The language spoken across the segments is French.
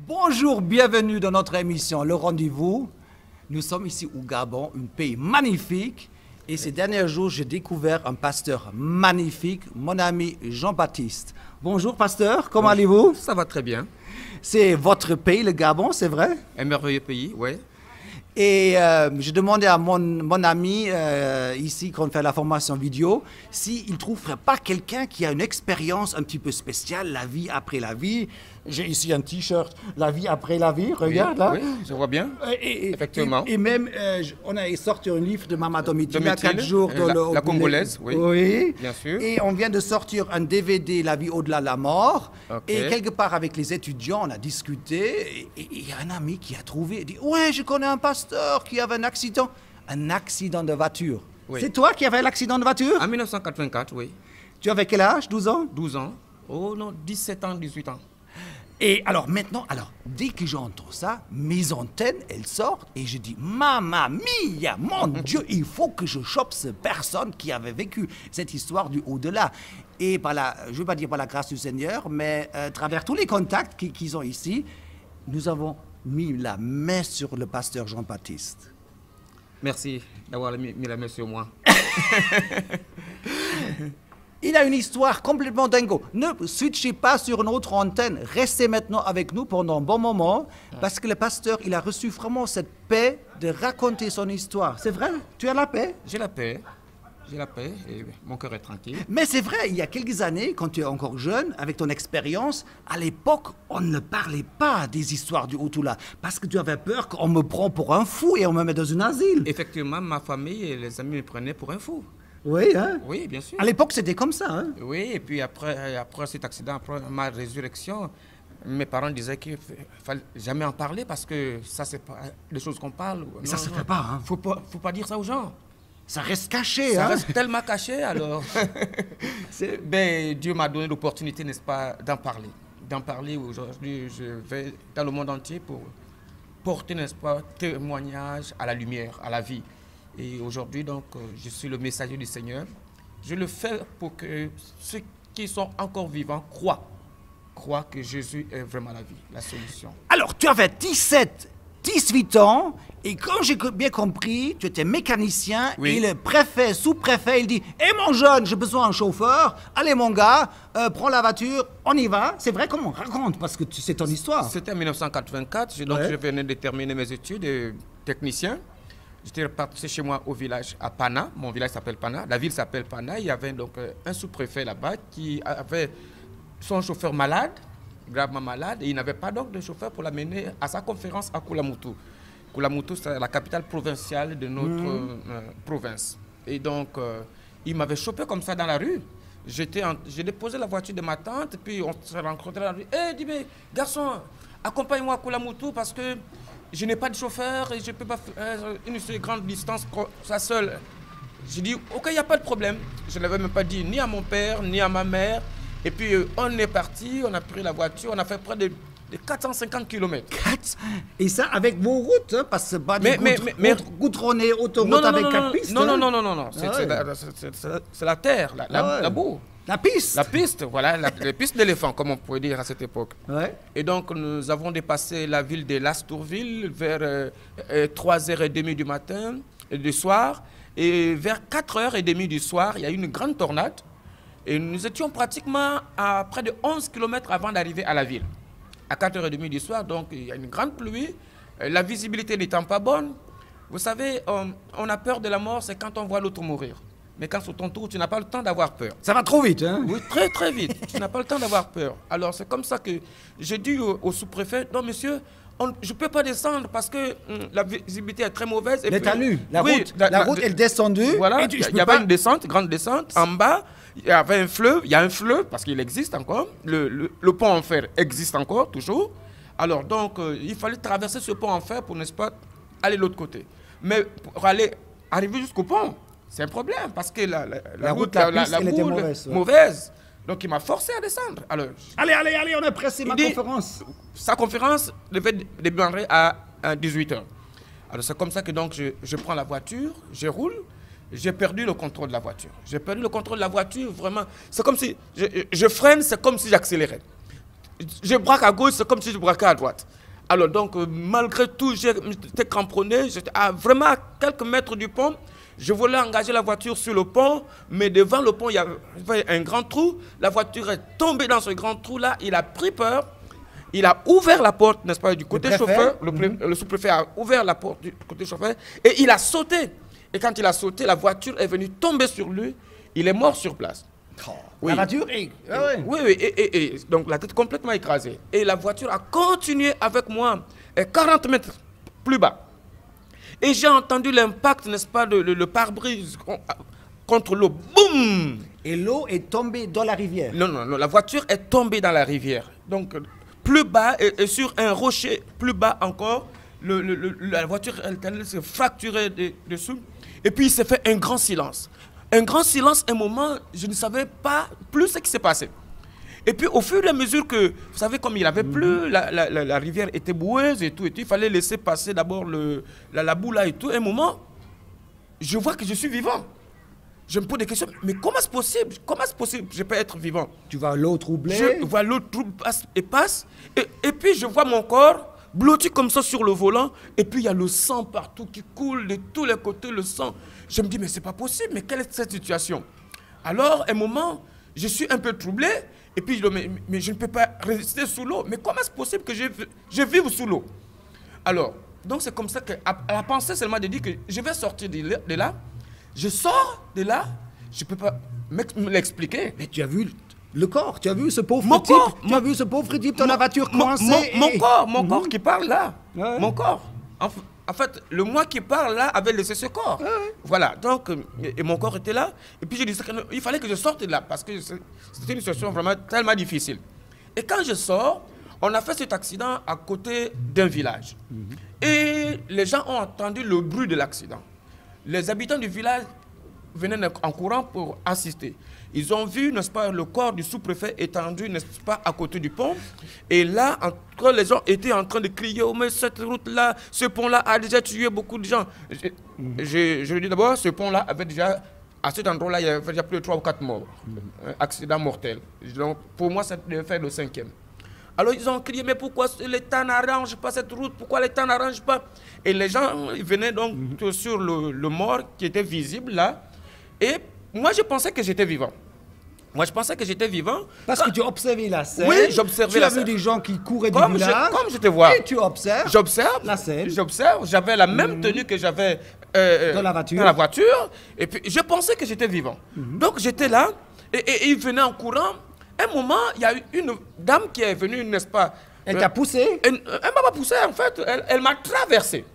Bonjour, bienvenue dans notre émission Le Rendez-vous. Nous sommes ici au Gabon, un pays magnifique. Et ces derniers jours, j'ai découvert un pasteur magnifique, mon ami Jean-Baptiste. Bonjour pasteur, comment allez-vous? Ça va très bien. C'est votre pays, le Gabon, c'est vrai? Un merveilleux pays, oui. Et j'ai demandé à mon ami ici, quand on fait la formation vidéo, s'il ne trouverait pas quelqu'un qui a une expérience un petit peu spéciale, la vie après la vie. J'ai ici un t-shirt, la vie après la vie, regarde là. Oui, je vois bien, effectivement. Et même, on a sorti un livre de Maman Domitille il y a 4 jours. La Congolaise, oui. Oui, bien sûr. Et on vient de sortir un DVD, La vie au-delà de la mort. Okay. Et quelque part avec les étudiants, on a discuté. Et il y a un ami qui a trouvé, il dit, ouais, je connais un pasteur qui avait un accident de voiture. Oui. C'est toi qui avais l'accident de voiture? En 1984, oui. Tu avais quel âge, 12 ans? 12 ans. Oh non, 17 ans, 18 ans. Et alors maintenant, dès que j'entends ça, mes antennes, elles sortent et je dis, Mamma mia, mon Dieu, il faut que je chope cette personne qui avait vécu cette histoire du au-delà. Et je ne veux pas dire par la grâce du Seigneur, mais à travers tous les contacts qu'ils ont ici, nous avons mis la main sur le pasteur Jean-Baptiste. Merci d'avoir mis la main sur moi. Il a une histoire complètement dingo. Ne switchez pas sur une autre antenne. Restez maintenant avec nous pendant un bon moment. Parce que le pasteur, il a reçu vraiment cette paix de raconter son histoire. C'est vrai? Tu as la paix? J'ai la paix. J'ai la paix et mon cœur est tranquille. Mais c'est vrai, il y a quelques années, quand tu es encore jeune, avec ton expérience, à l'époque, on ne parlait pas des histoires du Outula. Parce que tu avais peur qu'on me prend pour un fou et on me met dans un asile. Effectivement, ma famille et les amis me prenaient pour un fou. Oui, hein? Oui, bien sûr. À l'époque, c'était comme ça, hein? Oui, et puis après cet accident, après ma résurrection, mes parents disaient qu'il ne fallait jamais en parler parce que ça, c'est pas des choses qu'on parle. Mais ça se fait pas, hein? Faut pas dire ça aux gens. Ça reste caché, ça hein? Ça reste tellement caché, alors. Ben, Dieu m'a donné l'opportunité, n'est-ce pas, d'en parler. D'en parler aujourd'hui, je vais dans le monde entier pour porter, n'est-ce pas, témoignage à la lumière, à la vie. Et aujourd'hui, donc, je suis le messager du Seigneur. Je le fais pour que ceux qui sont encore vivants croient que Jésus est vraiment la vie, la solution. Alors, tu avais 18 ans, et comme j'ai bien compris, tu étais mécanicien, oui. Et le préfet, sous-préfet, il dit « Eh mon jeune, j'ai besoin d'un chauffeur, allez mon gars, prends la voiture, on y va ». C'est vrai, comment on raconte, parce que c'est ton histoire. C'était en 1984, donc je venais de terminer mes études de technicien. J'étais reparti chez moi au village à Pana, mon village s'appelle Pana, la ville s'appelle Pana. Il y avait donc un sous-préfet là-bas qui avait son chauffeur malade, gravement malade, et il n'avait pas donc de chauffeur pour l'amener à sa conférence à Koulamoutou. Koulamoutou, c'est la capitale provinciale de notre province. Et donc, il m'avait chopé comme ça dans la rue. J'ai déposé la voiture de ma tante, puis on s'est rencontrés dans la rue. « dis mais garçon, accompagne-moi à Koulamoutou parce que je n'ai pas de chauffeur et je ne peux pas faire une si grande distance ça seul. » J'ai dit « Ok, il n'y a pas de problème. » Je ne l'avais même pas dit ni à mon père, ni à ma mère. Et puis, on est parti, on a pris la voiture, on a fait près de 450 km. Et ça avec vos routes, hein, parce que pas goudronné, autoroute avec 4 pistes. Non. C'est la terre, la boue. La piste. La piste, voilà, les pistes d'éléphants, comme on pouvait dire à cette époque. Ouais. Et donc, nous avons dépassé la ville de Lastourville vers 3h30 du matin, du soir. Et vers 4h30 du soir, il y a eu une grande tornade. Et nous étions pratiquement à près de 11 km avant d'arriver à la ville. À 4h30 du soir, donc il y a une grande pluie, la visibilité n'étant pas bonne. Vous savez, on a peur de la mort, c'est quand on voit l'autre mourir. Mais quand c'est ton tour, tu n'as pas le temps d'avoir peur. Ça va trop vite, hein? Oui, très très vite. Tu n'as pas le temps d'avoir peur. Alors c'est comme ça que j'ai dit au sous-préfet, non monsieur, je ne peux pas descendre parce que la visibilité est très mauvaise. Mais t'as lu, la route, elle est descendue. Voilà, il y avait une descente, grande descente. En bas, il y avait un fleuve, il y a un fleuve parce qu'il existe encore. Le pont en fer existe encore, toujours. Alors donc, il fallait traverser ce pont en fer pour, n'est-ce pas, aller de l'autre côté. Mais pour arriver jusqu'au pont, c'est un problème parce que la route, la était boue, mauvaise. Donc il m'a forcé à descendre. Alors, allez, on est pressé, ma conférence. Sa conférence devait démarrer à 18h. Alors c'est comme ça que donc je prends la voiture, je roule, j'ai perdu le contrôle de la voiture. J'ai perdu le contrôle de la voiture, vraiment. C'est comme si je freine, c'est comme si j'accélérais. je braque à gauche, c'est comme si je braquais à droite. Alors donc, malgré tout, j'étais cramponné, j'étais vraiment à quelques mètres du pont. Je voulais engager la voiture sur le pont, mais devant le pont, il y avait un grand trou. La voiture est tombée dans ce grand trou-là, il a pris peur. Il a ouvert la porte, n'est-ce pas, du côté chauffeur. Le sous-préfet a ouvert la porte du côté chauffeur et il a sauté. Et quand il a sauté, la voiture est venue tomber sur lui. Il est mort sur place. Oh, oui. La voiture est... Ah ouais. Oui, et donc la tête complètement écrasée. Et la voiture a continué avec moi 40 mètres plus bas. Et j'ai entendu l'impact, n'est-ce pas, de le pare-brise contre l'eau. Boum! Et l'eau est tombée dans la rivière. Non, la voiture est tombée dans la rivière. Donc, plus bas et sur un rocher plus bas encore, la voiture elle s'est fracturée dessous. Et puis, il s'est fait un grand silence. Un grand silence, un moment, je ne savais pas plus ce qui s'est passé. Et puis, au fur et à mesure que, vous savez, comme il avait plu, la rivière était boueuse et tout, il fallait laisser passer d'abord la boue là et tout. Un moment, je vois que je suis vivant. Je me pose des questions, mais comment c'est possible? Comment c'est possible que je peux être vivant? Tu vois l'eau troublée. Je vois l'eau passe, et puis je vois mon corps blotti comme ça sur le volant, et puis il y a le sang partout qui coule de tous les côtés, le sang. Je me dis, mais c'est pas possible, mais quelle est cette situation? Alors, à un moment, je suis un peu troublé, et puis je dis, mais je ne peux pas résister sous l'eau. Mais comment c'est possible que je vive sous l'eau? Alors, donc c'est comme ça que la pensée seulement de dire que je vais sortir de là. Je sors de là, je ne peux pas me l'expliquer. Mais tu as vu le corps, tu as vu ce pauvre Mon type, corps, tu as vu ce pauvre type dans la voiture coincée. Mon corps qui parle là, Ouais. mon corps. En fait, le moi qui parle là avait laissé ce corps. Ouais. Voilà, donc, et mon corps était là. Et puis je disais qu'il fallait que je sorte de là parce que c'était une situation vraiment tellement difficile. Et quand je sors, on a fait cet accident à côté d'un village. Et les gens ont entendu le bruit de l'accident. Les habitants du village venaient en courant pour assister. Ils ont vu, n'est-ce pas, le corps du sous-préfet étendu, n'est-ce pas, à côté du pont. Et là, quand les gens étaient en train de crier, oh mais cette route-là, ce pont-là a déjà tué beaucoup de gens. Je le dis d'abord, ce pont-là avait déjà, à cet endroit-là, il y avait déjà plus de 3 ou 4 morts. Accident mortel. Donc, pour moi, ça devait faire le 5e. Alors ils ont crié, mais pourquoi l'État n'arrange pas cette route? Pourquoi l'État n'arrange pas? Et les gens ils venaient donc sur le mort qui était visible là. Et moi je pensais que j'étais vivant. Parce que tu observais la scène. Oui, j'observais la scène. Tu as vu des gens qui couraient du Comme village. comme je te vois. Et tu observes. J'observe la scène. J'observe. J'avais la même tenue que j'avais dans la voiture. Dans la voiture. Et puis je pensais que j'étais vivant. Donc j'étais là et ils venaient en courant. Un moment, il y a eu une dame qui est venue, n'est-ce pas? Elle t'a poussé? Elle m'a pas poussé, en fait. Elle m'a traversé.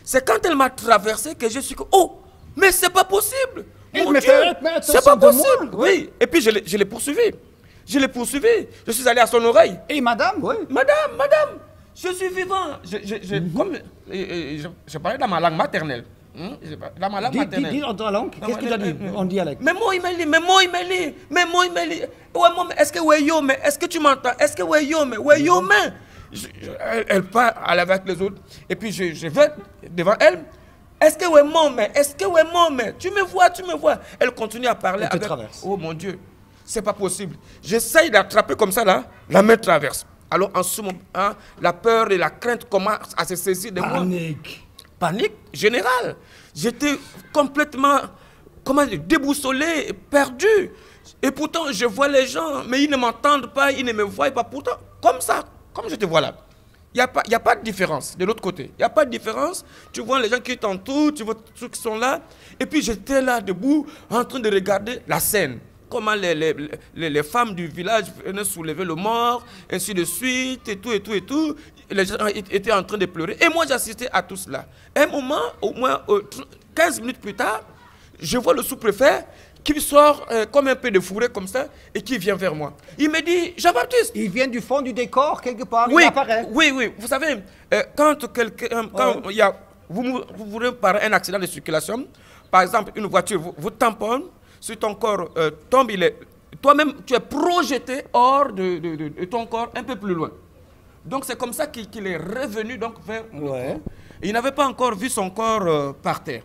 C'est quand elle m'a traversé que je suis... Oh, mais c'est pas possible! Mon Dieu, c'est pas possible! Oui, et puis je l'ai poursuivi. Je suis allé à son oreille. Et madame? Oui. Madame, je suis vivant. Je parlais dans ma langue maternelle. Dans ma langue maternelle. Dis en ta langue. Qu'est-ce que tu as dit en dialecte? Mais moi, il m'a dit. Ouais, est-ce que ouais, yo, mais est-ce que tu m'entends? Est-ce que ouais, yo, mais elle part avec les autres. Et puis je vais devant elle. Est-ce que ouais, mais tu me vois. Elle continue à parler avec. Traverse. Oh mon Dieu, c'est pas possible. J'essaye d'attraper comme ça là, la main traverse. Alors en ce moment, la peur et la crainte commencent à se saisir de moi. Panique générale. J'étais complètement, déboussolé, perdu. Et pourtant, je vois les gens, mais ils ne m'entendent pas, ils ne me voient pas. Pourtant, comme ça, comme je te vois là, il n'y a pas de différence de l'autre côté. Il n'y a pas de différence. Tu vois les gens qui t'entourent, tu vois ceux qui sont là. Et puis, j'étais là, debout, en train de regarder la scène. Comment les femmes du village venaient soulever le mort, ainsi de suite, et tout. Les gens étaient en train de pleurer. Et moi, j'assistais à tout cela. Un moment, au moins 15 minutes plus tard, je vois le sous-préfet qui sort comme un peu de fourré comme ça et qui vient vers moi. Il me dit, Jean-Baptiste. Il vient du fond du décor, quelque part, oui, il apparaît. Oui. Vous savez, quand il y a, vous voulez par un accident de circulation, par exemple, une voiture vous tamponne, si ton corps tombe, toi-même, tu es projeté hors de ton corps un peu plus loin. Donc, c'est comme ça qu'il est revenu donc, vers mon corps. Il n'avait pas encore vu son corps par terre.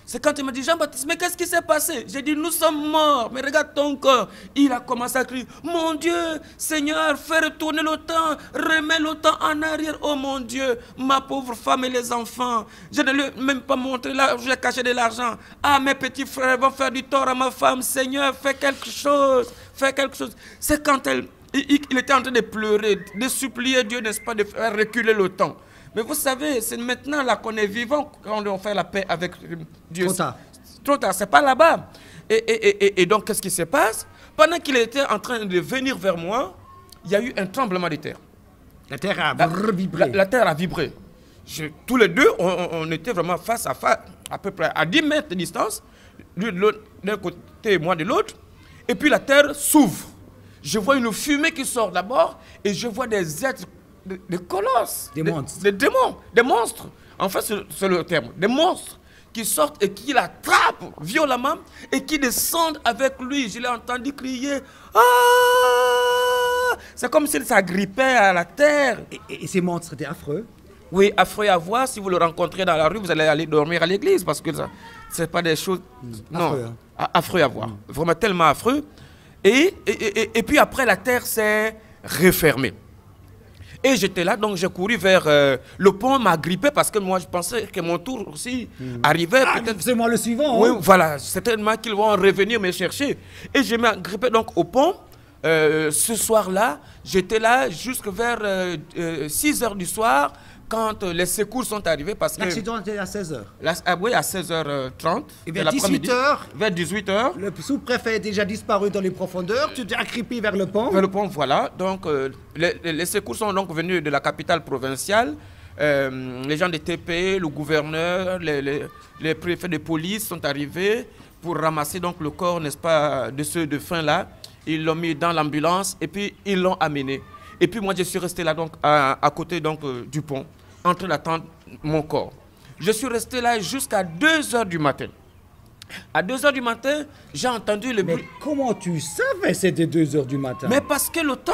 C'est quand il m'a dit, Jean-Baptiste, mais qu'est-ce qui s'est passé? J'ai dit, nous sommes morts, mais regarde ton corps. Il a commencé à crier, mon Dieu, Seigneur, fais retourner le temps, remets le temps en arrière, oh mon Dieu, ma pauvre femme et les enfants. Je ne lui ai même pas montré là, j'ai caché de l'argent. Ah, mes petits frères vont faire du tort à ma femme, Seigneur, fais quelque chose, fais quelque chose. C'est quand il était en train de pleurer, de supplier Dieu, n'est-ce pas, de faire reculer le temps. Mais vous savez, c'est maintenant là qu'on est vivant, quand on fait la paix avec Dieu. Trop tard. Trop tard, c'est pas là-bas. Et donc, qu'est-ce qui se passe? Pendant qu'il était en train de venir vers moi, il y a eu un tremblement de terre. La terre a vibré. La terre a vibré. Tous les deux, on était vraiment face à peu près à 10 mètres de distance, lui d'un côté, moi de l'autre. Et puis la terre s'ouvre. Je vois une fumée qui sort d'abord et je vois des êtres, des colosses. Des monstres. Des démons, des monstres. En fait, c'est le terme. Des monstres qui sortent et qui l'attrapent violemment et qui descendent avec lui. Je l'ai entendu crier. Ah! C'est comme s'il s'agrippait à la terre. Et ces monstres étaient affreux. Oui, affreux à voir. Si vous le rencontrez dans la rue, vous allez aller dormir à l'église parce que ce n'est pas des choses... Non, affreux, hein. Affreux à voir. Vraiment tellement affreux. Et puis après, la terre s'est refermée. Et j'étais là, donc j'ai couru vers le pont, m'a grippé parce que moi je pensais que mon tour aussi arrivait. Peut-être c'est moi le suivant. Oui, hein. voilà, certainement qu'ils vont revenir me chercher. Et je m'ai grippé donc au pont. Ce soir-là, j'étais là jusqu'à vers 6 h du soir quand les secours sont arrivés. L'accident était à 16 h. Oui, à 16h30. Et vers 18 h. Vers 18 h. Le sous-préfet est déjà disparu dans les profondeurs. Tu t'es accroupi vers le pont. Vers le pont, voilà. Donc, les secours sont donc venus de la capitale provinciale. Les gens des TP, le gouverneur, les préfets de police sont arrivés pour ramasser donc le corps, n'est-ce pas, de ceux de fin-là. Ils l'ont mis dans l'ambulance et puis ils l'ont amené. Et puis moi, je suis resté là donc à côté donc, du pont, en train d'attendre mon corps. Je suis resté là jusqu'à 2 h du matin. À 2 h du matin, j'ai entendu le bruit. Mais comment tu savais c'était 2 h du matin? Mais parce que le temps,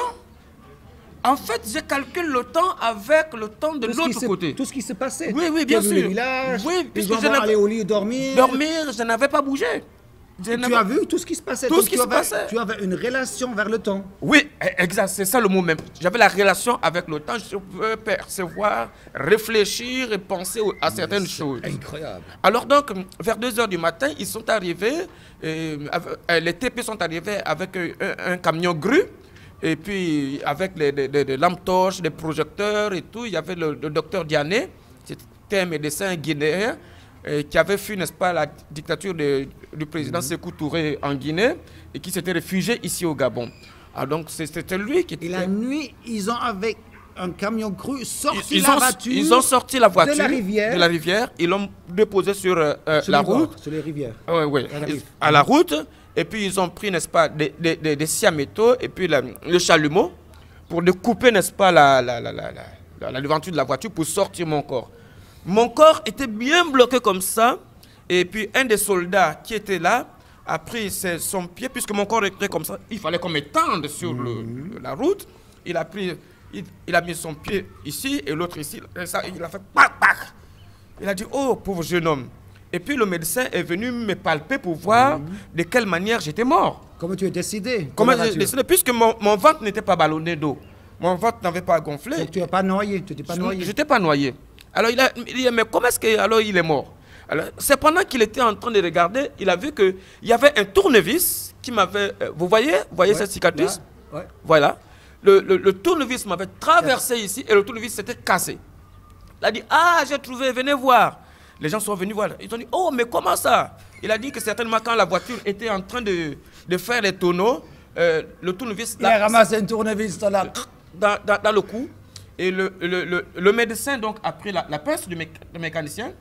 en fait, je calcule le temps avec le temps de l'autre côté. Tout ce qui se passait. Oui, oui, bien sûr. Le village, oui, puisque je aller au lit dormir. Dormir, je n'avais pas bougé. Tu as vu tout ce qui se passait. Tout ce qui se passait. Tu avais une relation vers le temps. Oui, exact, c'est ça le mot même. J'avais la relation avec le temps. Je pouvais percevoir, réfléchir et penser à certaines choses. Incroyable. Alors donc, vers 2 h du matin, ils sont arrivés, les TP sont arrivés avec un camion grue, et puis avec des lampes torches, des projecteurs et tout. Il y avait le docteur Diané, c'était un médecin guinéen, qui avait fui, n'est-ce pas, la dictature du président Sékou Touré en Guinée et qui s'était réfugié ici au Gabon. Alors donc c'était lui qui était... Et la nuit, ils ont avec un camion cru sorti ils ont sorti la voiture de la rivière, ils l'ont déposé sur la route. Sur les rivières. Oui, à la route. Et puis ils ont pris, n'est-ce pas, des scies à métaux et puis le chalumeau pour découper, n'est-ce pas, la devanture de la voiture pour sortir mon corps. Mon corps était bien bloqué comme ça. Et puis un des soldats qui était là a pris son pied, puisque mon corps était comme ça. Il fallait qu'on m'étende sur la route. Il a mis son pied ici et l'autre ici. Et ça, il a fait pac, pac. Il a dit, oh, pauvre jeune homme. Et puis le médecin est venu me palper pour voir de quelle manière j'étais mort. Comment tu es décidé? Comment j'ai décidé? Puisque mon ventre n'était pas ballonné d'eau. Mon ventre n'avait pas gonflé. Donc tu n'es pas noyé? Tu n'étais pas noyé? Je n'étais pas noyé. Alors il a dit, mais comment est-ce qu'il est mort? C'est pendant qu'il était en train de regarder, il a vu qu'il y avait un tournevis qui m'avait... Vous voyez cette cicatrice? Ouais. Voilà. Le tournevis m'avait traversé ici et le tournevis s'était cassé. Il a dit, ah, j'ai trouvé, venez voir. Les gens sont venus voir. Ils ont dit, oh, mais comment ça? Il a dit que certainement quand la voiture était en train de faire les tonneaux, le tournevis... Il a ramassé un tournevis dans le cou. Et le médecin donc, a pris la pince du mécanicien,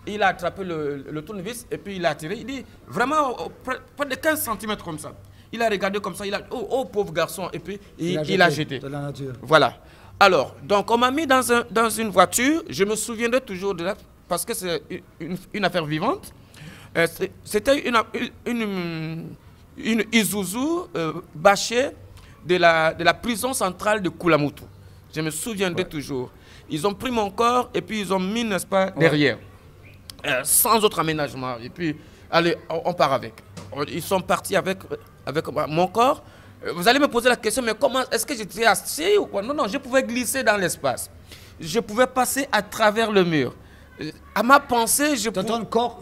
et il a attrapé le tournevis et puis il a tiré. Il dit vraiment près de 15 cm comme ça. Il a regardé comme ça, il a dit oh pauvre garçon, et puis il a jeté. De la nature. Voilà. Alors, donc on m'a mis dans une voiture, je me souviendrai toujours de là, parce que c'est une affaire vivante. C'était une Isuzu bâchée de la prison centrale de Koulamoutou. Je me souviendrai toujours. Ils ont pris mon corps et puis ils ont mis, n'est-ce pas, derrière. sans autre aménagement. Et puis, allez, on part avec. Ils sont partis avec mon corps. Vous allez me poser la question, mais comment est-ce que j'étais assis ou quoi? Non, non, je pouvais glisser dans l'espace. Je pouvais passer à travers le mur. À ma pensée, je pouvais... Tu as un corps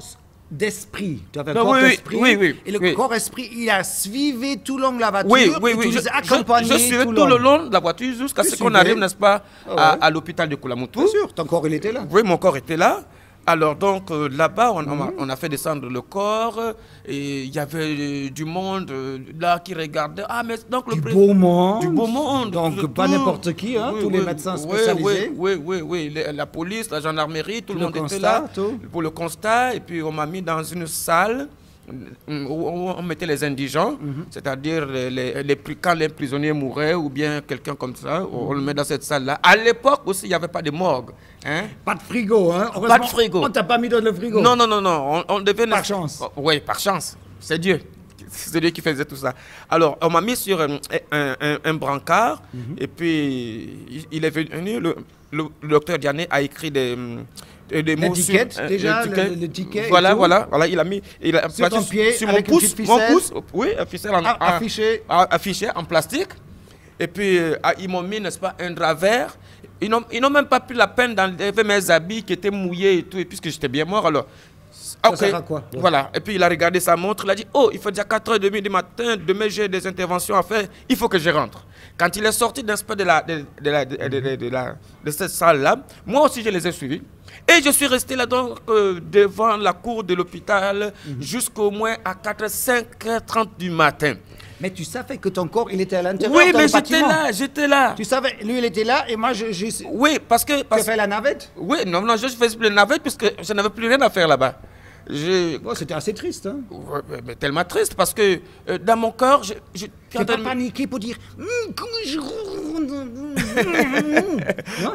d'esprit. Tu avais un corps d'esprit. Oui. Et le corps-esprit, il a suivi tout le long de la voiture. Oui. Je suivais tout le long de la voiture jusqu'à ce qu'on arrive, n'est-ce pas, à l'hôpital de Koulamoutou. Bien sûr, ton corps, il était là. Oui, mon corps était là. Alors donc là-bas, on a fait descendre le corps et il y avait du monde là qui regardait. Ah mais donc du beau monde. Du beau monde. Donc pas n'importe qui, hein, tous les médecins spécialisés. Oui. La police, la gendarmerie, tout le monde était là pour le constat. Et puis on m'a mis dans une salle où on mettait les indigents, c'est-à-dire quand les prisonniers mouraient ou bien quelqu'un comme ça, on le met dans cette salle-là. À l'époque aussi, il n'y avait pas de morgue. Hein? Pas de frigo, hein? Pas de frigo. On t'a pas mis dans le frigo? Non. On devait... Par chance. Oui, par chance. C'est Dieu. C'est Dieu qui faisait tout ça. Alors, on m'a mis sur un brancard et puis il est venu, le docteur Diané a écrit des mots sur déjà, le ticket. Voilà, il a mis sur ton pied, sur avec mon pouce, oui, un ficelle affiché en plastique. Et puis ils m'ont mis, n'est-ce pas, un drap vert. Ils n'ont même pas pris la peine d'enlever mes habits qui étaient mouillés et tout, et puisque j'étais bien mort alors. Ça sert à quoi? Voilà. Et puis il a regardé sa montre, il a dit, oh, il faut déjà 4h30 du matin, demain j'ai des interventions à faire, il faut que je rentre. Quand il est sorti de cette salle-là, moi aussi je les ai suivis. Et je suis resté là donc devant la cour de l'hôpital jusqu'au moins à 5h30 du matin. Mais tu savais que ton corps, il était à l'intérieur. Oui, mais j'étais là. Tu savais, lui, il était là et moi, Oui, parce que... Tu as fait la navette? Oui, non, je faisais la navette puisque je n'avais plus rien à faire là-bas. Bon, c'était assez triste. Hein? Ouais, mais tellement triste parce que dans mon corps, tu n'as pas paniqué pour dire comment je...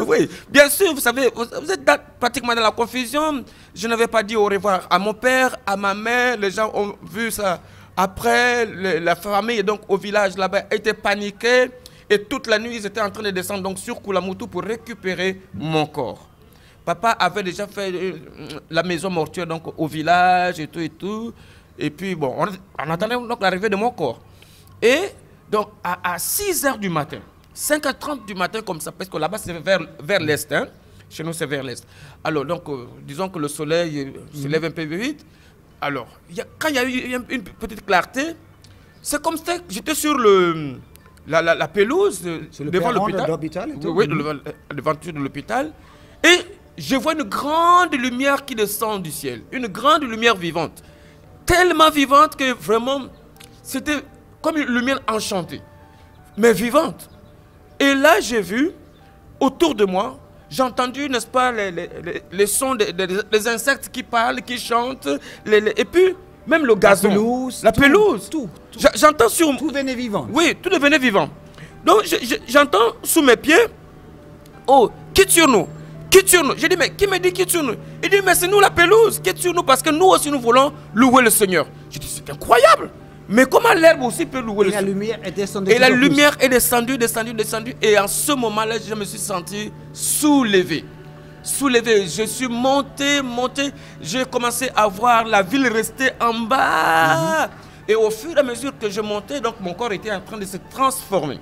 Oui, bien sûr, vous savez, vous êtes pratiquement dans la confusion. Je n'avais pas dit au revoir à mon père, à ma mère. Les gens ont vu ça. Après, la famille donc au village là-bas était paniquée. Et toute la nuit, ils étaient en train de descendre donc, sur Koulamoutou pour récupérer mon corps. Papa avait déjà fait la maison mortuaire donc, au village et tout et tout. Et puis, bon, on attendait donc l'arrivée de mon corps. Et donc, à 6h du matin, 5h30 du matin comme ça, parce que là-bas, c'est vers l'est. Hein? Chez nous, c'est vers l'est. Alors, donc, disons que le soleil se lève un peu vite. Alors, quand il y a eu une petite clarté, c'est comme ça que j'étais sur la pelouse devant l'hôpital. Oui, devant l'hôpital. Et je vois une grande lumière qui descend du ciel. Une grande lumière vivante. Tellement vivante que vraiment, c'était comme une lumière enchantée. Mais vivante. Et là, j'ai vu, autour de moi, j'ai entendu, n'est-ce pas, les sons des insectes qui parlent, qui chantent. Et puis, même le gazon. La pelouse. Tout. J'entends sur... Tout venait vivant. Oui, tout devenait vivant. Donc, j'entends sous mes pieds, oh, quitte sur nous. Quitte sur nous. J'ai dit, mais qui me dit quitte sur nous? Il dit, mais c'est nous la pelouse, quitte sur nous, parce que nous aussi nous voulons louer le Seigneur. J'ai dit, c'est incroyable. Mais comment l'herbe aussi peut louer le Seigneur? Et la lumière est descendue. Et la lumière est descendue. Et en ce moment-là, je me suis senti soulevé. Je suis monté. J'ai commencé à voir la ville rester en bas. Et au fur et à mesure que je montais, donc mon corps était en train de se transformer.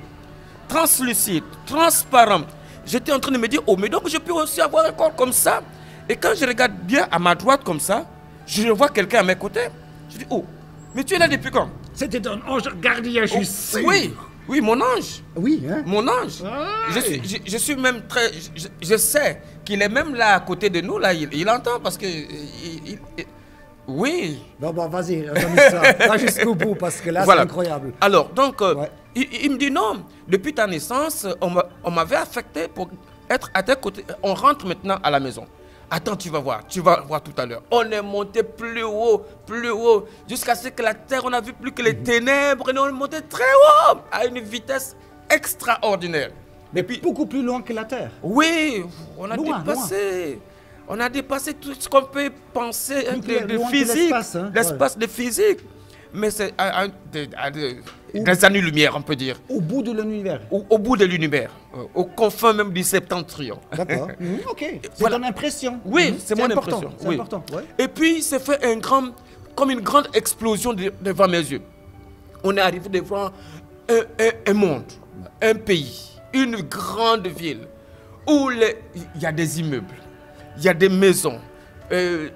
Translucide, transparent. J'étais en train de me dire, oh, mais donc je peux aussi avoir un corps comme ça. Et quand je regarde bien à ma droite comme ça, je vois quelqu'un à mes côtés. Je dis, oh, mais tu es là depuis quand? C'était un ange gardien, je sais. Oui, mon ange. Oui, hein? Mon ange. Je suis même très... Je sais qu'il est même là à côté de nous, là, il entend parce que... oui. Bon, vas-y, va jusqu'au bout parce que là, voilà. C'est incroyable. Alors, donc, il me dit non, depuis ta naissance, on m'avait affecté pour être à tes côtés. On rentre maintenant à la maison. Attends, tu vas voir tout à l'heure. On est monté plus haut, jusqu'à ce que la terre, on n'a vu plus que les ténèbres, et on est monté très haut, à une vitesse extraordinaire. Mais puis, beaucoup plus loin que la terre. Oui, on a dépassé tout ce qu'on peut penser de physique, l'espace de physique. mais c'est des années-lumière, on peut dire. Au bout de l'univers. Au bout de l'univers, au confin même du septentrion. D'accord. Ok. C'est Voilà. ton impression. Oui, c'est mon important. impression. C'est Oui. important. Ouais. Et puis, il s'est fait comme une grande explosion devant mes yeux. On est arrivé devant un monde, un pays, une grande ville où il y a des immeubles, il y a des maisons,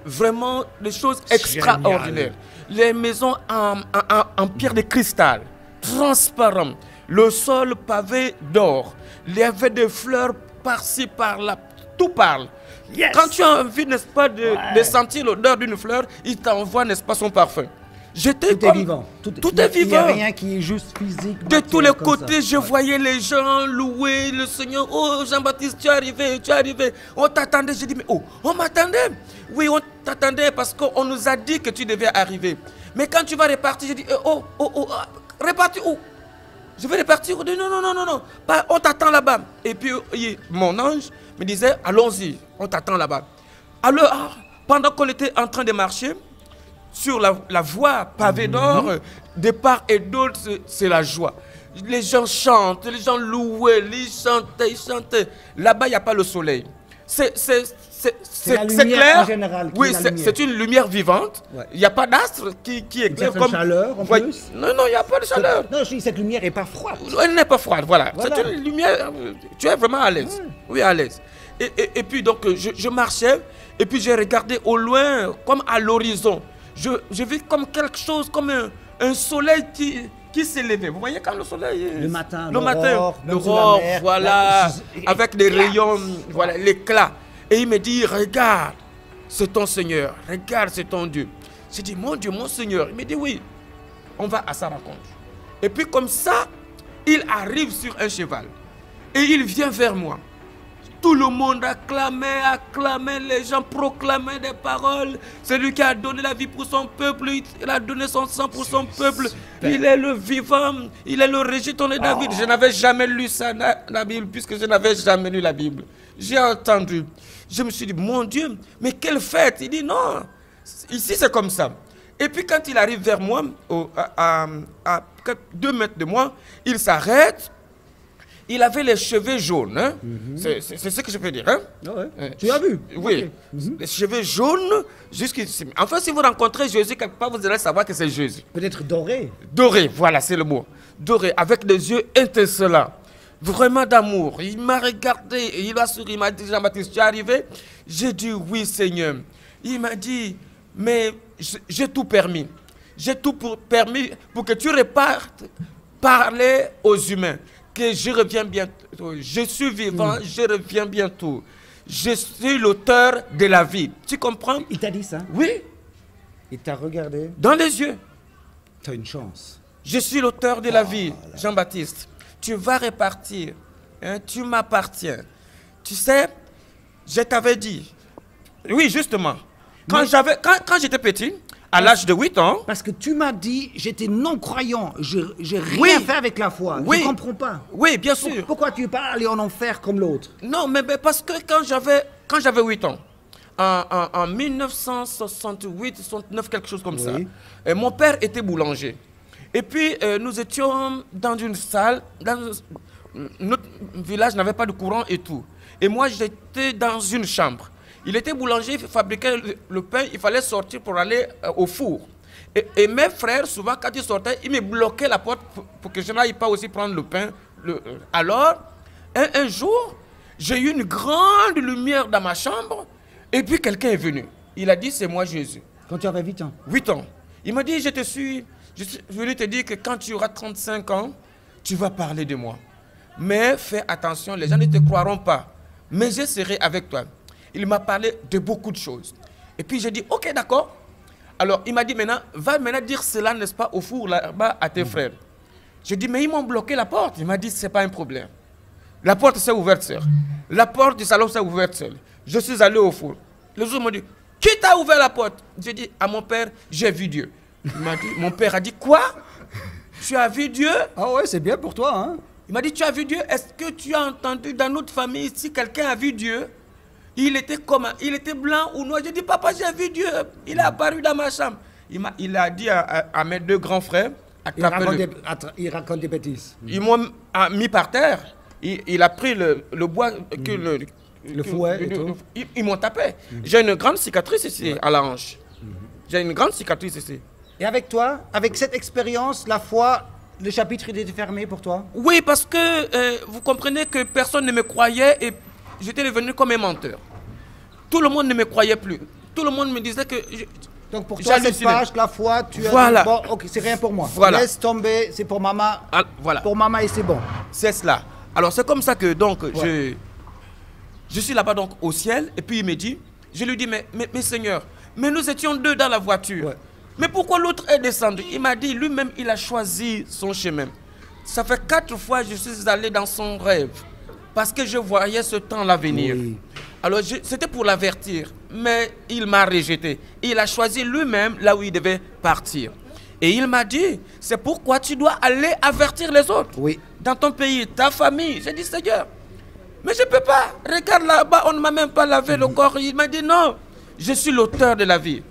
vraiment des choses extraordinaires. Les maisons en pierre de cristal, transparent, le sol pavé d'or, il y avait des fleurs par-ci, par-là, tout parle. Yes. Quand tu as envie, n'est-ce pas, de sentir l'odeur d'une fleur, il t'envoie, n'est-ce pas, son parfum. J'étais Tout est vivant. Tout est Il n'y a vivant. rien qui est juste physique. De tous les comme côtés, ça. je voyais les gens louer le Seigneur. Oh, Jean-Baptiste, tu es arrivé, tu es arrivé. On t'attendait. J'ai dit, mais oh, on m'attendait. Oui, on t'attendait parce qu'on nous a dit que tu devais arriver. Mais quand tu vas repartir, j'ai dit, repartir où? Je vais repartir. Non. On t'attend là-bas. Et puis, mon ange me disait, allons-y, on t'attend là-bas. Alors, pendant qu'on était en train de marcher, sur la voie pavée d'or, de part et d'autre, c'est la joie. Les gens chantent, les gens louaient, ils chantaient. Là-bas, il n'y a pas le soleil. C'est la lumière clair. en général qui Oui, est la lumière. c'est une lumière vivante. Ouais. Il n'y a pas d'astre qui éclaire certaine chaleur, en plus. Non, il n'y a pas de chaleur. Non, je dis, cette lumière n'est pas froide. Elle n'est pas froide, voilà. Voilà. C'est une lumière, tu es vraiment à l'aise. Ouais. Oui, à l'aise. Et puis, donc, je marchais, et puis j'ai regardé au loin, comme à l'horizon. Je vis comme quelque chose, comme un soleil qui s'est levé. Vous voyez quand le soleil... Le matin, l'aurore, l'aurore, même voilà, sous la mer, avec des l'éclat. rayons, voilà, l'éclat. Et il me dit, regarde, c'est ton Seigneur, regarde, c'est ton Dieu. J'ai dit, mon Dieu, mon Seigneur. Il me dit, oui, on va à sa rencontre. Et puis comme ça, il arrive sur un cheval. Et il vient vers moi. Tout le monde acclamait, les gens proclamaient des paroles. C'est lui qui a donné la vie pour son peuple, il a donné son sang pour son peuple. Il est le vivant, il est le régéton de David. Je n'avais jamais lu ça dans la Bible, puisque je n'avais jamais lu la Bible. J'ai entendu. Je me suis dit, mon Dieu, mais quelle fête. Il dit, non, ici c'est comme ça. Et puis quand il arrive vers moi, à 2 mètres de moi, il s'arrête. Il avait les cheveux jaunes. Hein? C'est ce que je peux dire. Hein? Ah ouais. Tu as vu? Oui. Ok. Les cheveux jaunes jusqu'ici. Enfin, si vous rencontrez Jésus quelque part, vous allez savoir que c'est Jésus. Peut-être doré. Doré, voilà, c'est le mot. Doré, avec des yeux étincelants. Vraiment d'amour. Il m'a regardé et il a souri. Il m'a dit, Jean-Baptiste, tu es arrivé? J'ai dit, oui, Seigneur. Il m'a dit, mais j'ai tout permis. J'ai tout permis pour que tu repartes parler aux humains. Que je reviens bientôt. Je suis vivant, je reviens bientôt. Je suis l'auteur de la vie. Tu comprends? Il t'a dit ça? Oui, Il t'a regardé? dans les yeux. T'as une chance. Je suis l'auteur de la vie, Jean-Baptiste. Tu vas repartir. Hein, tu m'appartiens. Tu sais, je t'avais dit. Oui, justement. Quand j'étais petit, à l'âge de 8 ans. Parce que tu m'as dit, j'étais non-croyant. J'ai rien Oui. fait avec la foi. Oui. Je ne comprends pas. Oui, bien sûr. Pourquoi tu pas allé en enfer comme l'autre? Non, mais parce que quand j'avais 8 ans, en 1968, 69, quelque chose comme ça, mon père était boulanger. Et puis, nous étions dans une salle, notre village n'avait pas de courant et tout. Et moi, j'étais dans une chambre. Il était boulanger, il fabriquait le pain, il fallait sortir pour aller au four. Et mes frères, souvent, quand ils sortaient, ils me bloquaient la porte pour que je n'aille pas aussi prendre le pain. Alors, un jour, j'ai eu une grande lumière dans ma chambre, et puis quelqu'un est venu. Il a dit, c'est moi Jésus. Quand tu avais 8 ans? 8 ans. Il m'a dit, je suis venu te dire que quand tu auras 35 ans, tu vas parler de moi. Mais fais attention, les gens ne te croiront pas. Mais je serai avec toi. Il m'a parlé de beaucoup de choses. Et puis j'ai dit, ok, d'accord. Alors il m'a dit, maintenant, va maintenant dire cela, n'est-ce pas, au four là-bas à tes frères. J'ai dit, mais ils m'ont bloqué la porte. Il m'a dit, c'est pas un problème. La porte s'est ouverte seule. La porte du salon s'est ouverte seule. Je suis allé au four. Les autres m'ont dit, qui t'a ouvert la porte? J'ai dit, à mon père, j'ai vu Dieu. Il m'a dit, mon père a dit, quoi? Tu as vu Dieu? Ah ouais, c'est bien pour toi, hein? Il m'a dit, tu as vu Dieu? Est-ce que tu as entendu dans notre famille si quelqu'un a vu Dieu? Il était comment? Il était blanc ou noir? J'ai dit, papa, j'ai vu Dieu. Il est apparu dans ma chambre. Il a dit à mes deux grands frères, il raconte des bêtises. Ils m'ont mis par terre. Il a pris le bois, le fouet. Ils m'ont tapé. J'ai une grande cicatrice ici, à la hanche. J'ai une grande cicatrice ici. Et avec toi, avec cette expérience, la foi, le chapitre était fermé pour toi? Oui, parce que vous comprenez que personne ne me croyait et j'étais devenu comme un menteur. Tout le monde ne me croyait plus. Tout le monde me disait que... Donc pour toi, cette page, la foi, tu as dit, bon, ok, c'est rien pour moi. Voilà. Laisse tomber, c'est pour maman. Voilà. Pour maman et c'est bon. C'est cela. Alors c'est comme ça que donc je suis là-bas donc au ciel et puis il me dit, je lui dis, mais Seigneur, mais nous étions deux dans la voiture. Ouais. Mais pourquoi l'autre est descendu? Il m'a dit, lui-même, il a choisi son chemin. Ça fait 4 fois que je suis allé dans son rêve parce que je voyais ce temps-là venir. Oui. Alors c'était pour l'avertir, mais il m'a rejeté. Il a choisi lui-même là où il devait partir. Et il m'a dit, c'est pourquoi tu dois aller avertir les autres. Oui. Dans ton pays, ta famille. J'ai dit, Seigneur, mais je ne peux pas. Regarde là-bas, on ne m'a même pas lavé le corps. Il m'a dit, non, je suis l'auteur de la vie.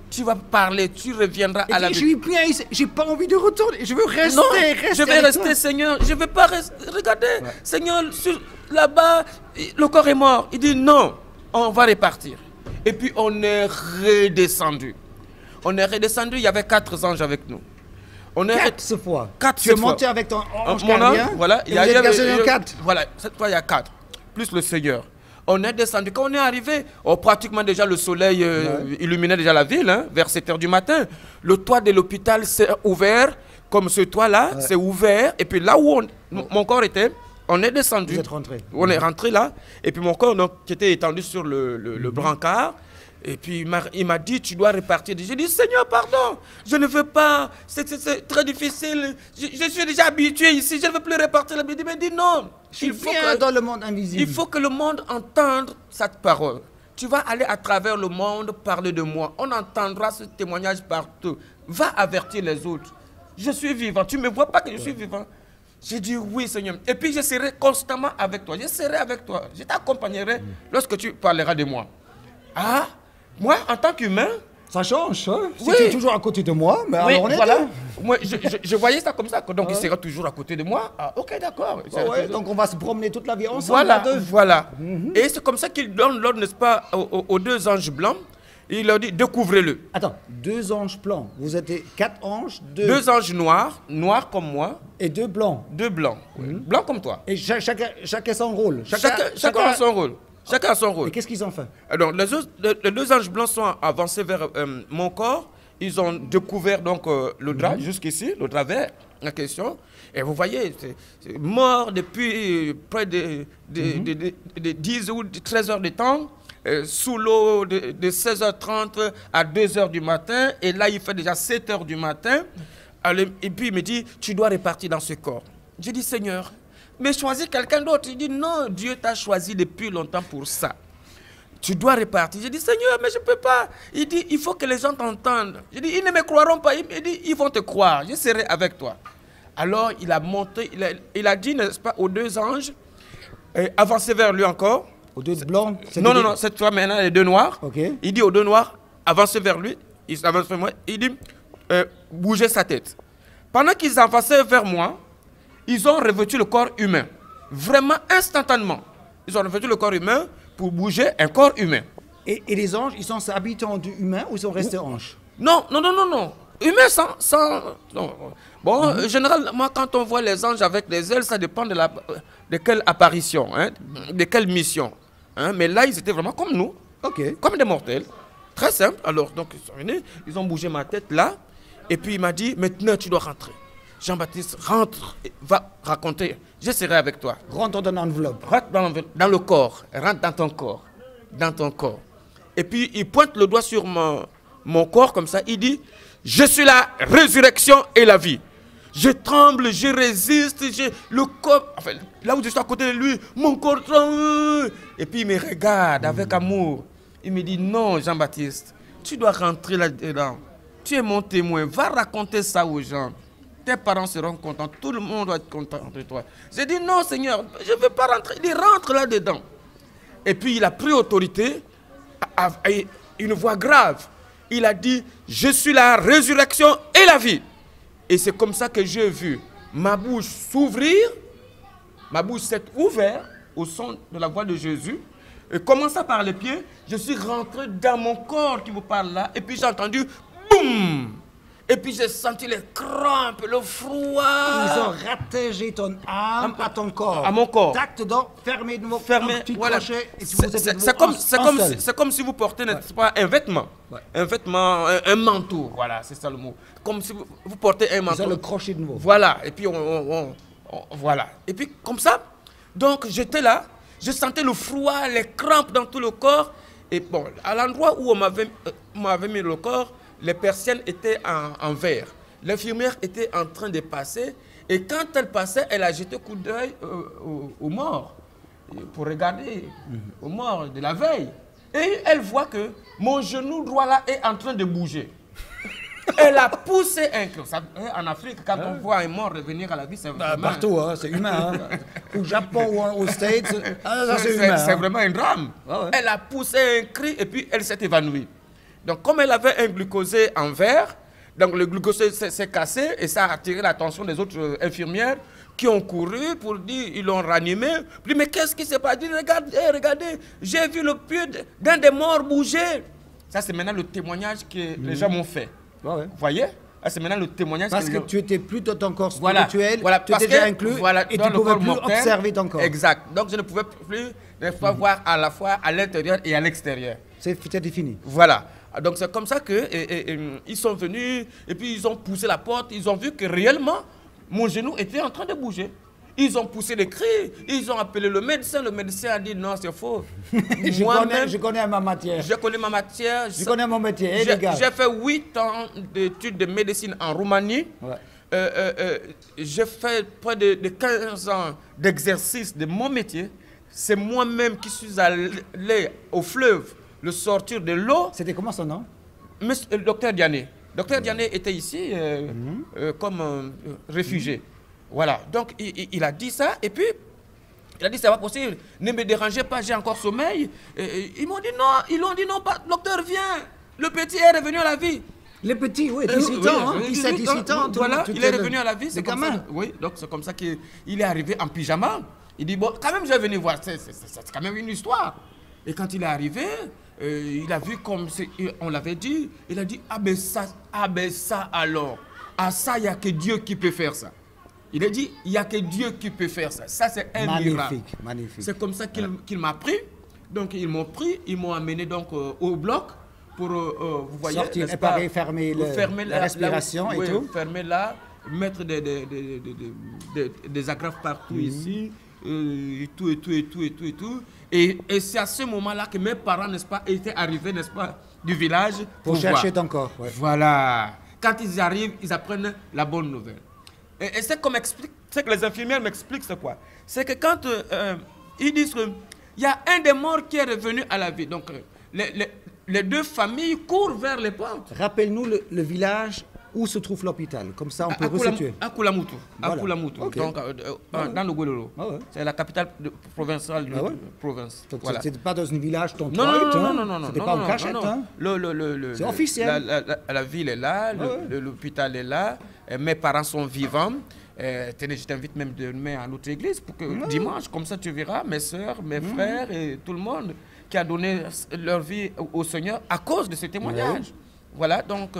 Tu vas parler, tu reviendras à la vie. Je suis bien ici, j'ai pas envie de retourner. Je veux rester. Non, je vais rester, Seigneur. Je ne veux pas rester. Regardez, ouais. Seigneur, là-bas, le corps est mort. Il dit, non, on va repartir. Et puis, on est redescendu. On est redescendu, il y avait 4 anges avec nous. On est 4 fois. 4 tu es monté avec ton ange gardien. Voilà, il y a 4. Voilà, cette fois il y a 4. Plus le Seigneur. On est descendu. Quand on est arrivé, pratiquement déjà le soleil illuminait déjà la ville, hein, vers 7 h du matin. Le toit de l'hôpital s'est ouvert, comme ce toit-là, c'est ouvert. Et puis là où mon corps était, on est descendu. Vous êtes rentré. On est rentré là. Et puis mon corps donc, qui était étendu sur le brancard. Et puis il m'a dit, tu dois repartir. J'ai dit, Seigneur, pardon, je ne veux pas, c'est très difficile. Je suis déjà habitué ici, je ne veux plus repartir. Il m'a dit, non. Il faut que dans le monde invisible. Il faut que le monde entende cette parole. Tu vas aller à travers le monde parler de moi. On entendra ce témoignage partout. Va avertir les autres. Je suis vivant. Tu ne me vois pas que je suis vivant? J'ai dit, oui, Seigneur. Et puis je serai constamment avec toi. Je serai avec toi. Je t'accompagnerai lorsque tu parleras de moi. Ah, moi, en tant qu'humain... Ça change, hein? Oui. Tu es toujours à côté de moi, mais oui, alors on est voilà. Moi, je voyais ça comme ça. Donc, il sera toujours à côté de moi. Ah, ok, d'accord. Donc, on va se promener toute la vie ensemble. Voilà. Et c'est comme ça qu'il donne l'ordre, n'est-ce pas, aux 2 anges blancs. Il leur dit, découvrez-le. Attends, 2 anges blancs. Vous êtes 4 anges, 2 anges noirs comme moi. Et 2 blancs. 2 blancs, blancs comme toi. Et chacun son rôle. Chacun a son rôle. Chacun a son rôle. Et qu'est-ce qu'ils ont fait? Alors, les 2 anges blancs sont avancés vers mon corps. Ils ont découvert donc le drap jusqu'ici, le drap vert en question. Et vous voyez, c'est mort depuis près de 10 ou 13 heures de temps, sous l'eau de 16h30 à 2h du matin. Et là, il fait déjà 7h du matin. Alors, et puis, il me dit, tu dois repartir dans ce corps. J'ai dit, Seigneur, mais choisis quelqu'un d'autre. Il dit, non, Dieu t'a choisi depuis longtemps pour ça. Tu dois repartir. J'ai dit, Seigneur, mais je ne peux pas. Il dit, il faut que les gens t'entendent. J'ai dit, ils ne me croiront pas. Il me dit, ils vont te croire. Je serai avec toi. Alors, il a monté, il a dit, n'est-ce pas, aux 2 anges, avancez vers lui encore. Aux 2 blancs? Non, cette fois maintenant, les 2 noirs. Okay. Il dit aux 2 noirs, avancez vers lui. Il avance vers moi. Il dit, bougez sa tête. Pendant qu'ils avançaient vers moi, ils ont revêtu le corps humain. Vraiment instantanément. Ils ont revêtu le corps humain pour bouger un corps humain. Et les anges, ils sont habitants du humain ou ils sont restés anges? Non. Humain sans non. Bon, généralement, quand on voit les anges avec des ailes, ça dépend de quelle apparition, hein, de quelle mission. Hein. Mais là, ils étaient vraiment comme nous. Okay. Comme des mortels. Très simple. Alors, donc, ils sont venus, ils ont bougé ma tête là. Et puis, il m'a dit, maintenant, tu dois rentrer. Jean-Baptiste, rentre, va raconter, je serai avec toi. Rentre dans l'enveloppe. Rentre dans le corps, rentre dans ton corps. Et puis il pointe le doigt sur mon corps comme ça, il dit, je suis la résurrection et la vie. Je tremble, je résiste, le corps, enfin, là où je suis à côté de lui, mon corps tremble. Et puis il me regarde avec amour. Il me dit, non Jean-Baptiste, tu dois rentrer là-dedans. Tu es mon témoin, va raconter ça aux gens. Tes parents seront contents, tout le monde va être content de toi. J'ai dit, non Seigneur, je ne veux pas rentrer. Il rentre là-dedans. Et puis il a pris autorité, avec une voix grave. il a dit, je suis la résurrection et la vie. Et c'est comme ça que j'ai vu ma bouche s'ouvrir, ma bouche s'est ouverte au son de la voix de Jésus. Et commençant par les pieds, je suis rentré dans mon corps qui vous parle là, et puis j'ai entendu boum. Et puis j'ai senti les crampes, le froid. Ils ont rattaché ton âme à ton corps. À mon corps. Tac dedans, fermé de nouveau, Fermé, un petit voilà. crochet, et puis vous êtes de C'est nouveau comme si vous portez, n'est-ce pas, un vêtement. Ouais. Un vêtement, un manteau, voilà, c'est ça le mot. Comme si vous portez un manteau. Ils ont le crochet de nouveau. Voilà, et puis voilà. Et puis comme ça, donc j'étais là, je sentais le froid, les crampes dans tout le corps. Et bon, à l'endroit où on m'avait mis le corps, les persiennes étaient en verre. L'infirmière était en train de passer. Et quand elle passait, elle a jeté un coup d'œil aux morts pour regarder aux morts de la veille. Et elle voit que mon genou droit là est en train de bouger. Elle a poussé un cri. En Afrique, quand on voit un mort revenir à la vie, c'est vraiment... Partout, hein, c'est humain. Hein. Au Japon ou aux States, c'est humain. C'est vraiment un drame. Ah ouais. Elle a poussé un cri et puis elle s'est évanouie. Donc comme elle avait un glucosé en verre, donc le glucosé s'est cassé et ça a attiré l'attention des autres infirmières qui ont couru pour dire, ils l'ont ranimé. Puis mais qu'est-ce qui s'est passé? Regardez, regardez, j'ai vu le pied d'un des morts bouger. Ça c'est maintenant le témoignage que les gens m'ont fait. Ouais. Vous voyez? C'est maintenant le témoignage. Parce que tu étais plus dans ton corps voilà, spirituel, voilà, tu étais déjà inclus, et tu ne pouvais plus observer ton corps. Exact. Donc je ne pouvais plus voir à la fois à l'intérieur et à l'extérieur. C'était fini. Voilà. Donc c'est comme ça que ils sont venus et puis ils ont poussé la porte, ils ont vu que réellement mon genou était en train de bouger. Ils ont poussé les cris, ils ont appelé le médecin a dit non, c'est faux. je connais ma matière. Je connais ma matière. Je connais mon métier. J'ai fait 8 ans d'études de médecine en Roumanie. Ouais. J'ai fait près de 15 ans d'exercice de mon métier. C'est moi-même qui suis allé au fleuve, le sortir de l'eau. C'était comment son nom? Le docteur Diané. Docteur Diané était ici comme réfugié. Voilà, donc il a dit ça, et puis il a dit c'est pas possible, ne me dérangez pas, j'ai encore sommeil. Ils m'ont dit non, ils l'ont dit non, pas, docteur viens, le petit est revenu à la vie. Le petit, oui, 18 ans, 17-18 ans. Voilà, il est revenu à la vie, c'est comme ça. Oui, donc c'est comme ça qu'il est arrivé en pyjama. Il dit bon, quand même je vais venir voir, c'est quand même une histoire. Et quand il est arrivé, il a vu comme on l'avait dit, il a dit ah ben ça alors, ah ça il n'y a que Dieu qui peut faire ça. Il a dit, il n'y a que Dieu qui peut faire ça. Ça, c'est un miracle. Magnifique. C'est comme ça qu'il m'a pris. Donc, ils m'ont pris, ils m'ont amené donc, au bloc pour, vous voyez, sortir, réparer, fermer la respiration et tout. Fermer là, mettre des agrafes partout ici, et tout. Et c'est à ce moment-là que mes parents, n'est-ce pas, étaient arrivés, n'est-ce pas, du village pour chercher ton corps. Ouais. Voilà. Quand ils arrivent, ils apprennent la bonne nouvelle. Et c'est que les infirmières m'expliquent, c'est quoi? C'est que quand ils disent qu'il y a un des morts qui est revenu à la vie, donc les deux familles courent vers les portes. Rappelle-nous le village où se trouve l'hôpital, comme ça on peut resituer. À Koulamoutou, voilà. Okay. Donc dans le Gololo. Ah ouais. C'est la capitale provinciale de province. Donc voilà. C'est pas dans un village ton non, c'était pas en cachette. Hein? C'est officiel. La ville est là, l'hôpital est là, mes parents sont vivants. Tenez, je t'invite même demain à notre église pour que dimanche, comme ça tu verras mes soeurs, mes frères et tout le monde qui a donné leur vie au Seigneur à cause de ce témoignage. Voilà, donc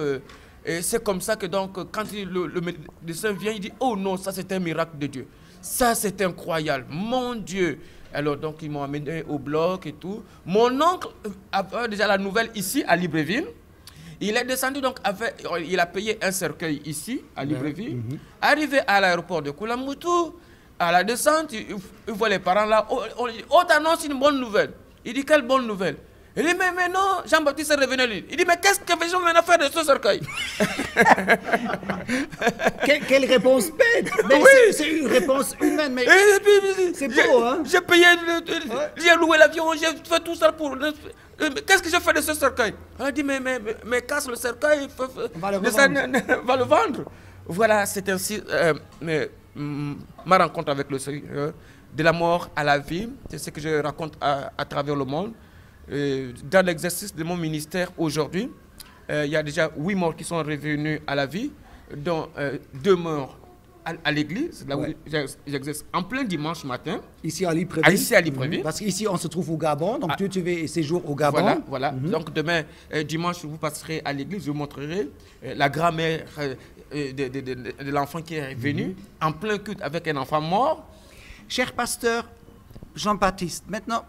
c'est comme ça que donc quand le médecin vient, il dit oh non, ça c'est un miracle de Dieu. Ça c'est incroyable, mon Dieu. Alors donc ils m'ont amené au bloc et tout. Mon oncle avait déjà la nouvelle ici à Libreville. Il est descendu donc, il a payé un cercueil ici, à Libreville. Arrivé à l'aéroport de Koulamoutou, à la descente, il voit les parents là. On dit, oh, t'annonce une bonne nouvelle. Il dit, quelle bonne nouvelle? Il dit, mais non, Jean-Baptiste est revenu. Il dit, mais qu'est-ce que je vais maintenant faire de ce cercueil? Quelle réponse bête! C'est une réponse humaine, mais c'est beau, hein? J'ai payé, j'ai loué l'avion, j'ai fait tout ça pour... Qu'est-ce que je fais de ce cercueil? On a dit, mais casse le cercueil, va le vendre. Voilà, c'est ainsi ma rencontre avec le Seigneur, de la mort à la vie. C'est ce que je raconte à travers le monde. Dans l'exercice de mon ministère aujourd'hui, il y a déjà 8 morts qui sont revenus à la vie, dont 2 morts à l'église, là où j'exerce en plein dimanche matin. Ici à Libreville. Ici à Libreville. Parce qu'ici, on se trouve au Gabon, donc tu fais séjour au Gabon. Voilà. Donc demain, dimanche, vous passerez à l'église, je vous montrerai la grand-mère de l'enfant qui est venu en plein culte avec un enfant mort. Cher pasteur Jean-Baptiste, maintenant,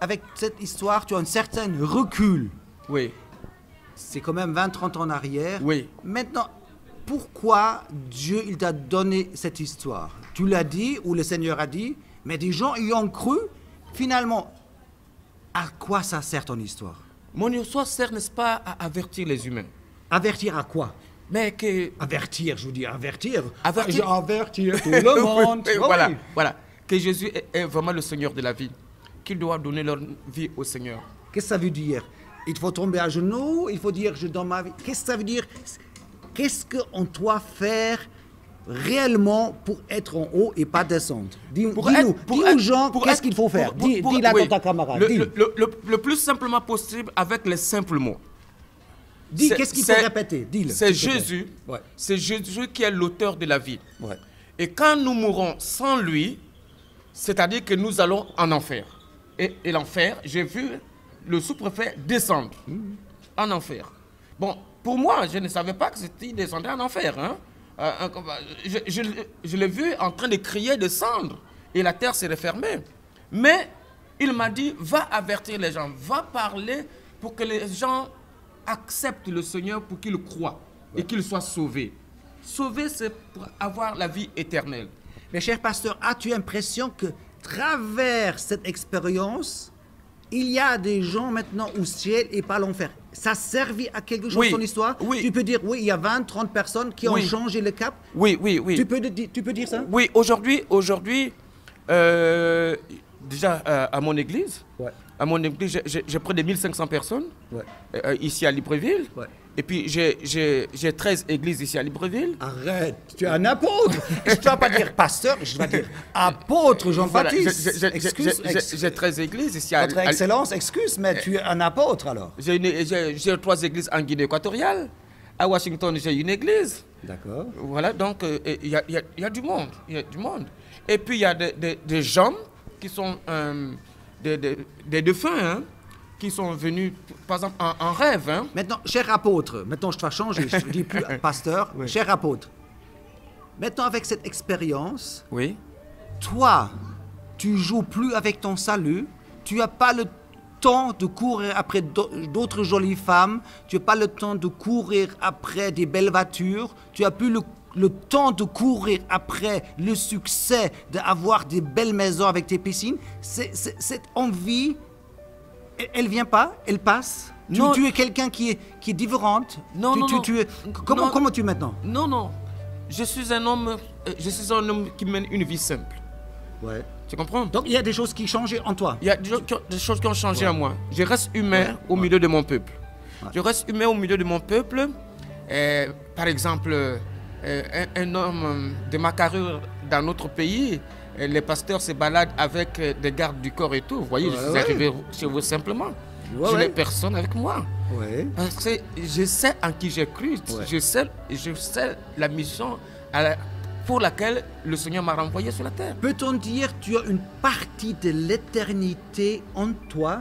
avec cette histoire, tu as un certain recul. Oui. C'est quand même 20-30 ans en arrière. Oui. Maintenant, pourquoi Dieu il t'a donné cette histoire? Tu l'as dit, ou le Seigneur a dit, mais des gens y ont cru. Finalement, à quoi ça sert ton histoire? Mon histoire sert, n'est-ce pas, à avertir les humains. Avertir à quoi? Mais que... Avertir, je vous dis avertir. Avertir, avertir tout le monde. Voilà, voilà. Que Jésus est vraiment le Seigneur de la vie. Qu'ils doivent donner leur vie au Seigneur. Qu'est-ce que ça veut dire? Il faut tomber à genoux, il faut dire je donne ma vie. Qu'est-ce que ça veut dire? Qu'est-ce qu'on doit faire réellement pour être en haut et pas descendre? Dis-nous, dis aux gens, qu'est-ce qu'il faut faire? Dis-la à ta camarade. Le plus simplement possible avec les simples mots. Dis, qu'est-ce qu'il faut répéter? Dis-le. C'est Jésus. Ouais. C'est Jésus qui est l'auteur de la vie. Ouais. Et quand nous mourrons sans lui, c'est-à-dire que nous allons en enfer. Et l'enfer, j'ai vu le sous-préfet descendre en enfer. Bon, pour moi, je ne savais pas que c'était descendu en enfer. Hein. Je l'ai vu en train de crier, descendre. Et la terre s'est refermée. Mais il m'a dit, va avertir les gens, va parler pour que les gens acceptent le Seigneur, pour qu'ils croient et qu'ils soient sauvés. Sauver, c'est pour avoir la vie éternelle. Mais cher pasteur, as-tu l'impression que travers cette expérience, il y a des gens maintenant au ciel et pas l'enfer? Ça servi à quelque chose, ton histoire? Oui. Tu peux dire, oui, il y a 20, 30 personnes qui ont changé le cap? Oui. Tu peux dire ça? Oui, aujourd'hui, déjà à mon église, j'ai près de 1500 personnes ici à Libreville. Ouais. Et puis j'ai 13 églises ici à Libreville. Arrête, tu es un apôtre. Je ne dois pas dire pasteur, je dois dire apôtre Jean-Baptiste. J'ai 13 églises ici à Votre Excellence, excuse, mais tu es un apôtre alors. J'ai 3 églises en Guinée équatoriale. À Washington, j'ai une église. D'accord. Voilà, donc il y a du monde. Et puis il y a des gens qui sont des défunts, hein, qui sont venus, par exemple, en rêve. Hein. Maintenant, cher apôtre, maintenant je dois changer, je ne dis plus pasteur, cher apôtre. Maintenant, avec cette expérience, toi, tu joues plus avec ton salut, tu n'as pas le temps de courir après d'autres jolies femmes, tu n'as pas le temps de courir après des belles voitures, tu n'as plus le temps de courir après le succès, d'avoir des belles maisons avec des piscines. Cette envie, elle vient pas, elle passe. Tu es quelqu'un qui est différente. Comment tu es maintenant? Non. Je suis un homme qui mène une vie simple. Ouais. Tu comprends? Donc il y a des choses qui changent en toi. Il y a des choses qui ont changé en moi. Je reste humain au milieu de mon peuple. Ouais. Je reste humain au milieu de mon peuple. Par exemple, un homme de ma carrure dans notre pays, les pasteurs se baladent avec des gardes du corps et tout. Vous voyez, je suis arrivé chez vous simplement. Je n'ai personne avec moi. Parce que je sais en qui j'ai cru. Je sais la mission pour laquelle le Seigneur m'a renvoyé sur la terre. Peut-on dire que tu as une partie de l'éternité en toi?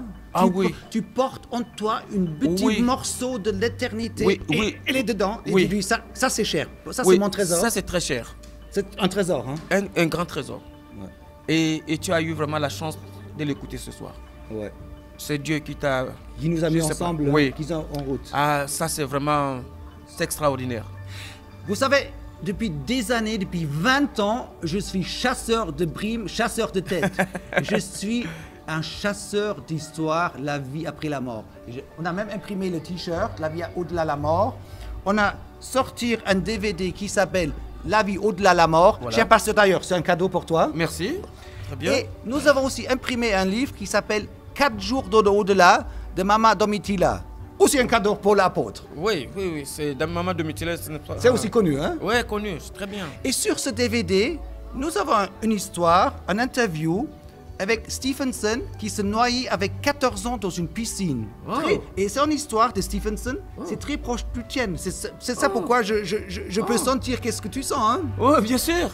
Tu portes en toi un petit morceau de l'éternité. Oui. Elle est dedans. Et tu dis, ça c'est cher. Ça, c'est mon trésor. Ça, c'est très cher. C'est un trésor. Hein? Un grand trésor. Ouais. Et tu as eu vraiment la chance de l'écouter ce soir. Ouais. C'est Dieu qui t'a... Qui nous a mis ensemble, qui sont en route. Ah, ça c'est vraiment... C'est extraordinaire. Vous savez, depuis des années, depuis 20 ans, je suis chasseur de primes, chasseur de têtes. Je suis un chasseur d'histoire, la vie après la mort. On a même imprimé le t-shirt, la vie au-delà de la mort. On a sorti un DVD qui s'appelle La vie au-delà de la mort. Voilà. Cher pasteur, d'ailleurs, c'est un cadeau pour toi. Merci. Très bien. Et nous avons aussi imprimé un livre qui s'appelle 4 jours au-delà de Mama Domitila. Aussi un cadeau pour l'apôtre. Oui. C'est de Mama Domitila. C'est aussi connu, hein? Oui, connu. C'est très bien. Et sur ce DVD, nous avons une histoire, une interview avec Stephenson qui se noyait avec 14 ans dans une piscine. Oh. Et son histoire de Stephenson, c'est très proche du tien. C'est ça pourquoi je peux sentir qu'est-ce que tu sens. Hein? Oh, bien sûr.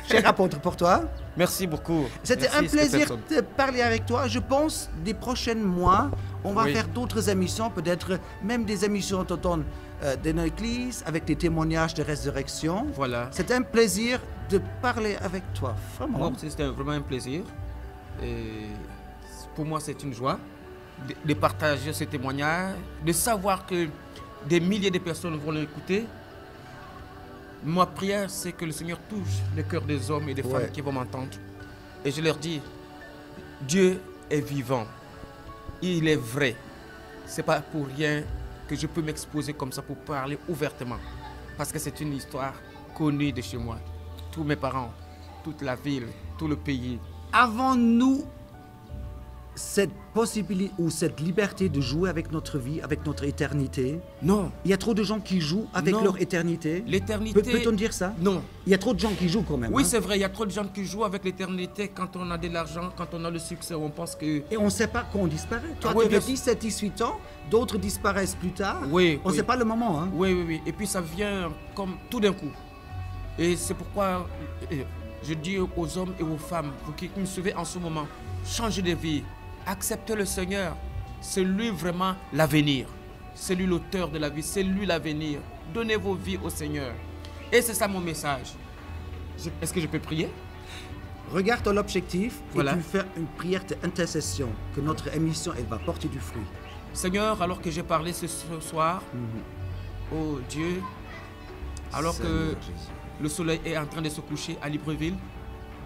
Cher apôtre, pour toi. Merci beaucoup. C'était un plaisir de parler avec toi. Je pense des prochains mois, on va faire d'autres émissions, peut-être même des émissions autour de l'église avec des témoignages de résurrection. Voilà. C'était un plaisir de parler avec toi. Vraiment. C'était vraiment un plaisir. Et pour moi, c'est une joie de partager ces témoignages, de savoir que des milliers de personnes vont l'écouter. Ma prière, c'est que le Seigneur touche le cœur des hommes et des femmes qui vont m'entendre. Et je leur dis, Dieu est vivant. Il est vrai. C'est pas pour rien que je peux m'exposer comme ça pour parler ouvertement. Parce que c'est une histoire connue de chez moi. Tous mes parents, toute la ville, tout le pays. Avons-nous cette possibilité ou cette liberté de jouer avec notre vie, avec notre éternité? Non. Il y a trop de gens qui jouent avec leur éternité. L'éternité... Peut-on dire ça? Non. Il y a trop de gens qui jouent quand même. Oui, hein? c'est vrai, il y a trop de gens qui jouent avec l'éternité quand on a de l'argent, quand on a le succès, on pense que... Et on ne sait pas quand on disparaît. Toi, oui, tu as 17-18 ans, d'autres disparaissent plus tard. Oui. On ne sait pas le moment. Hein? Oui. Et puis ça vient comme tout d'un coup. Et c'est pourquoi je dis aux hommes et aux femmes, vous qui me suivez en ce moment, changez de vie. Acceptez le Seigneur. C'est lui vraiment l'avenir. C'est lui l'auteur de la vie. C'est lui l'avenir. Donnez vos vies au Seigneur. Et c'est ça mon message. Est-ce que je peux prier? Regarde dans l'objectif et Voilà. tu fais une prière d'intercession. Que notre émission, elle va porter du fruit. Seigneur, alors que j'ai parlé ce soir, oh Dieu, alors Seigneur que Jésus. le soleil est en train de se coucher à Libreville,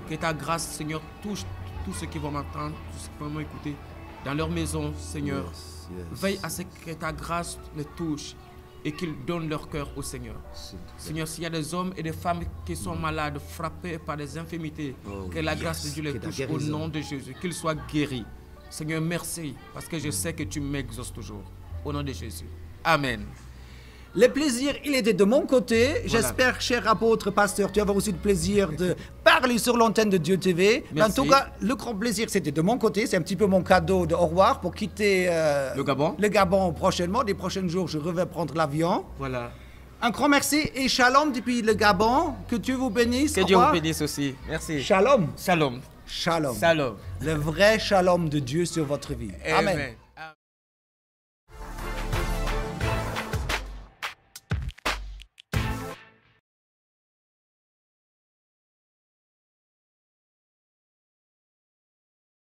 que ta grâce, Seigneur, touche tous ceux qui vont m'entendre, tous ceux qui vont m'écouter, dans leur maison, Seigneur. Veille à ce que ta grâce les touche et qu'ils donnent leur cœur au Seigneur. Seigneur, s'il y a des hommes et des femmes qui sont malades, frappés par des infirmités, que la grâce de Dieu les touche au nom de Jésus, qu'ils soient guéris. Seigneur, merci, parce que je sais que tu m'exauces toujours. Au nom de Jésus. Amen. Le plaisir, il était de mon côté. J'espère, cher apôtre, pasteur, tu vas avoir aussi le plaisir de parler sur l'antenne de Dieu TV. Merci. En tout cas, le grand plaisir, c'était de mon côté. C'est un petit peu mon cadeau de au revoir pour quitter Le Gabon. le Gabon prochainement. Les prochains jours, je reviens prendre l'avion. Voilà. Un grand merci et shalom depuis le Gabon. Que Dieu vous bénisse. Que Au Dieu revoir. vous bénisse aussi. Merci. Shalom. Shalom. Shalom. Shalom. Le vrai shalom de Dieu sur votre vie. Amen.